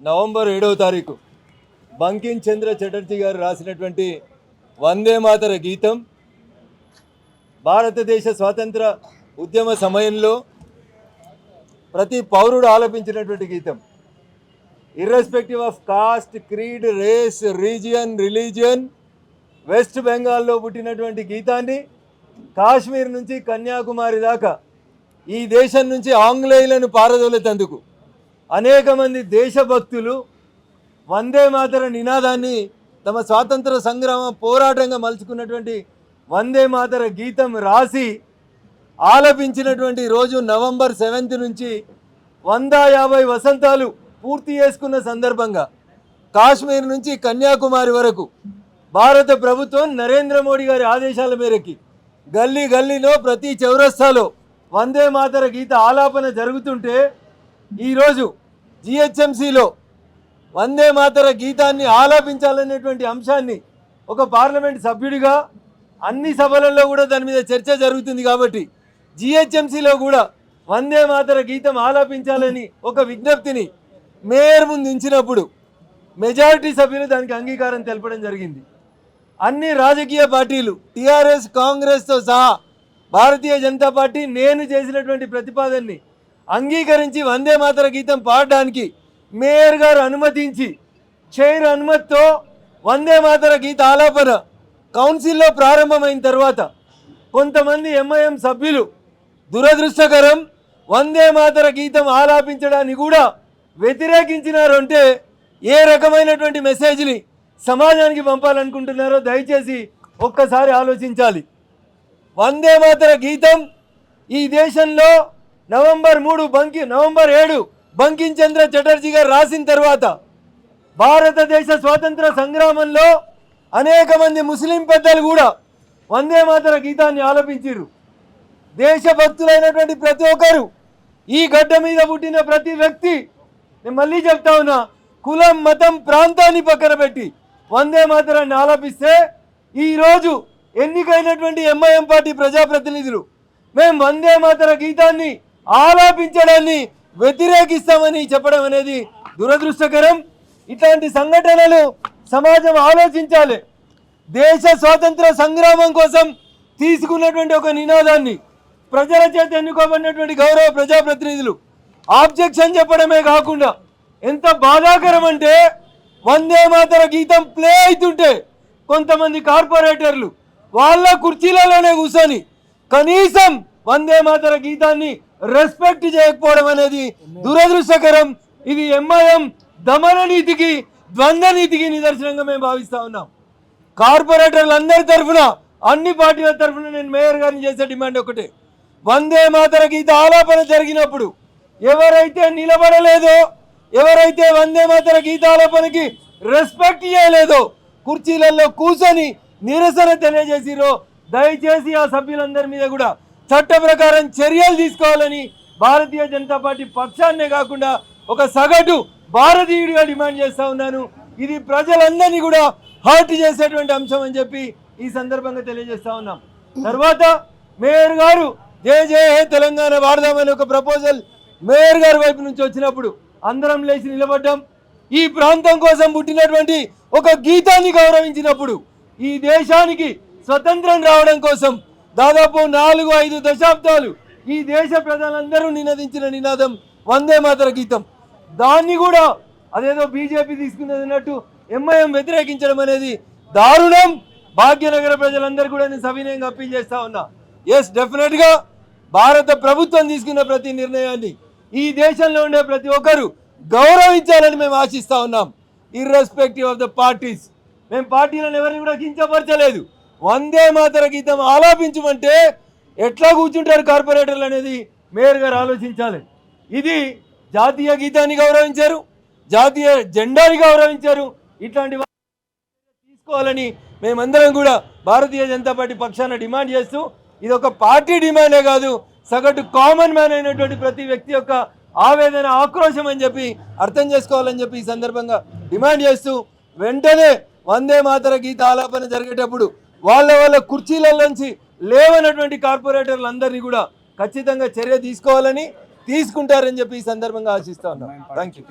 November 7వ తారీఖు బంకిం చంద్ర చటర్జీ గారు రాసినటువంటి వందే మాతర గీతం భారతదేశ స్వాతంత్ర ఉద్యమ సమయంలో ప్రతి పౌరుడు ఆలపించినటువంటి గీతం. Irrespective of caste, creed, race, region, religion West బెంగాల్లో పుట్టినటువంటి గీతాన్ని కాశ్మీర్ నుంచి కన్యాకుమారి దాకా ఈ దేశం నుంచి ఆంగ్లేయులను పారదోలేతందుకు అనేక మంది దేశభక్తులు వందే మాతర నినాదాన్ని తమ స్వాతంత్ర సంగ్రామ పోరాటంగా మలుచుకున్నటువంటి వందే మాతర గీతం రాసి ఆలపించినటువంటి రోజు నవంబర్ 7 నుంచి 150 వసంతాలు పూర్తి చేసుకున్న సందర్భంగా కాశ్మీర్ నుంచి కన్యాకుమారి వరకు భారత ప్రభుత్వం నరేంద్ర మోడీ గారి ఆదేశాల మేరకి గల్లీ గల్లీలో ప్రతి చౌరస్తాలో వందే మాతర గీత ఆలాపన జరుగుతుంటే ఈరోజు జిహెచ్ఎంసీలో వందే మాతర గీతాన్ని ఆలాపించాలనేటువంటి అంశాన్ని ఒక పార్లమెంట్ సభ్యుడిగా అన్ని సభలలో కూడా దాని మీద చర్చ జరుగుతుంది కాబట్టి జిహెచ్ఎంసీలో కూడా వందే మాతర గీతం ఆలాపించాలని ఒక విజ్ఞప్తిని మేయర్ ముందు ఉంచినప్పుడు మెజారిటీ సభ్యులు దానికి అంగీకారం తెలపడం జరిగింది. అన్ని రాజకీయ పార్టీలు టీఆర్ఎస్, కాంగ్రెస్తో సహా భారతీయ జనతా పార్టీ నేను చేసినటువంటి ప్రతిపాదనని అంగీకరించి వందే మాతర గీతం పాడడానికి మేయర్ గారు అనుమతించి చైర్ అనుమతితో వందే మాతర గీత ఆలాపన కౌన్సిల్లో ప్రారంభమైన తర్వాత కొంతమంది ఎంఐఎం సభ్యులు దురదృష్టకరం వందే మాతర గీతం ఆలాపించడాన్ని కూడా వ్యతిరేకించినారు అంటే ఏ రకమైనటువంటి మెసేజ్ని సమాజానికి పంపాలనుకుంటున్నారో దయచేసి ఒక్కసారి ఆలోచించాలి. వందే మాతర గీతం ఈ దేశంలో నవంబర్ 7 బంకిం చంద్ర చటర్జీ గారు రాసిన తర్వాత భారతదేశ స్వాతంత్ర సంగ్రామంలో అనేక మంది ముస్లిం పెద్దలు కూడా వందే మాతర గీతాన్ని ఆలపించారు. దేశభక్తులైనటువంటి ప్రతి ఒక్కరు, ఈ గడ్డ మీద పుట్టిన ప్రతి వ్యక్తి, నేను మళ్ళీ చెప్తా ఉన్నా, కులం, మతం, ప్రాంతాన్ని పక్కన పెట్టి వందే మాతరాన్ని ఆలపిస్తే ఈరోజు ఎన్నికైనటువంటి ఎంఐఎం పార్టీ ప్రజాప్రతినిధులు మేము వందే మాతర గీతాన్ని ఆలాపించడాన్ని వ్యతిరేకిస్తామని చెప్పడం అనేది దురదృష్టకరం. ఇట్లాంటి సంఘటనలు సమాజం ఆలోచించాలి. దేశ స్వాతంత్ర సంగ్రామం కోసం తీసుకున్నటువంటి ఒక నినాదాన్ని ప్రజల చేత ఎన్నుకోబడినటువంటి గౌరవ ప్రజాప్రతినిధులు ఆబ్జెక్షన్ చెప్పడమే కాకుండా ఎంత బాధాకరం అంటే వందే మాతర గీతం ప్లే అవుతుంటే కొంతమంది కార్పొరేటర్లు వాళ్ళ కుర్చీలలోనే కూర్చొని కనీసం వందే మాతర గీతాన్ని రెస్పెక్ట్ చేయకపోవడం అనేది దురదృష్టకరం. ఇది ఎంఐఎం దమన నీతికి, ద్వంద్వ నీతికి నిదర్శనంగా మేము భావిస్తా ఉన్నాం. కార్పొరేటర్లందరి తరఫున, అన్ని పార్టీల తరఫున నేను మేయర్ గారిని చేసే డిమాండ్ ఒకటే, వందే మాతర గీత ఆలాపన జరిగినప్పుడు ఎవరైతే నిలబడలేదో, ఎవరైతే వందే మాతర గీత ఆలాపనకి రెస్పెక్ట్ చేయలేదో, కుర్చీలలో కూర్చొని నిరసన తెలియజేసిరో, దయచేసి ఆ సభ్యులందరి మీద కూడా చట్ట ప్రకారం చర్యలు తీసుకోవాలని భారతీయ జనతా పార్టీ పక్షాన్నే కాకుండా ఒక సగటు భారతీయుడిగా డిమాండ్ చేస్తూ ఉన్నాను. ఇది ప్రజలందరినీ కూడా హర్ట్ చేసేటువంటి అంశం అని చెప్పి ఈ సందర్భంగా తెలియజేస్తా ఉన్నాం. తర్వాత మేయర్ గారు జై జై హే తెలంగాణ వాడదామని ఒక ప్రపోజల్ మేయర్ గారి వైపు నుంచి వచ్చినప్పుడు అందరం లేచి నిలబడ్డాం. ఈ ప్రాంతం కోసం పుట్టినటువంటి ఒక గీతాన్ని గౌరవించినప్పుడు ఈ దేశానికి స్వతంత్రం రావడం కోసం దాదాపు 4-5 దశాబ్దాలు ఈ దేశ ప్రజలందరూ నినదించిన నినాదం వందే మాతర గీతం. దాన్ని కూడా అదేదో బీజేపీ తీసుకున్నట్టు ఎంఐఎం వ్యతిరేకించడం అనేది దారుణం. భాగ్యనగర ప్రజలందరూ కూడా నేను సవినయంగా అప్పీల్ చేస్తా ఉన్నా. ఎస్, డెఫినెట్గా భారత ప్రభుత్వం తీసుకున్న ప్రతి నిర్ణయాన్ని ఈ దేశంలో ఉండే ప్రతి ఒక్కరు గౌరవించాలని మేము ఆశిస్తా ఉన్నాం. ఇర్రెస్పెక్టివ్ ఆఫ్ ద పార్టీస్, మేము పార్టీలను ఎవరిని కూడా కించపరచలేదు. వందే మాతర గీతం ఆలాపించమంటే ఎట్లా కూర్చుంటారు కార్పొరేటర్లు అనేది మేయర్ గారు ఆలోచించాలి. ఇది జాతీయ గీతాన్ని గౌరవించారు, జాతీయ జెండాని గౌరవించారు. ఇట్లాంటి తీసుకోవాలని మేమందరం కూడా భారతీయ జనతా పార్టీ పక్షాన డిమాండ్ చేస్తూ, ఇది ఒక పార్టీ డిమాండే కాదు, సగటు కామన్ మ్యాన్ అయినటువంటి ప్రతి వ్యక్తి యొక్క ఆవేదన, ఆక్రోశం అని చెప్పి అర్థం చేసుకోవాలని చెప్పి ఈ సందర్భంగా డిమాండ్ చేస్తూ, వెంటనే వందే మాతర గీత ఆలాపన జరిగేటప్పుడు వాళ్ళ కుర్చీలలోంచి లేవనటువంటి కార్పొరేటర్లందరినీ కూడా ఖచ్చితంగా చర్య తీసుకోవాలని, తీసుకుంటారని చెప్పి ఈ సందర్భంగా ఆశిస్తా ఉన్నాం. Thank you.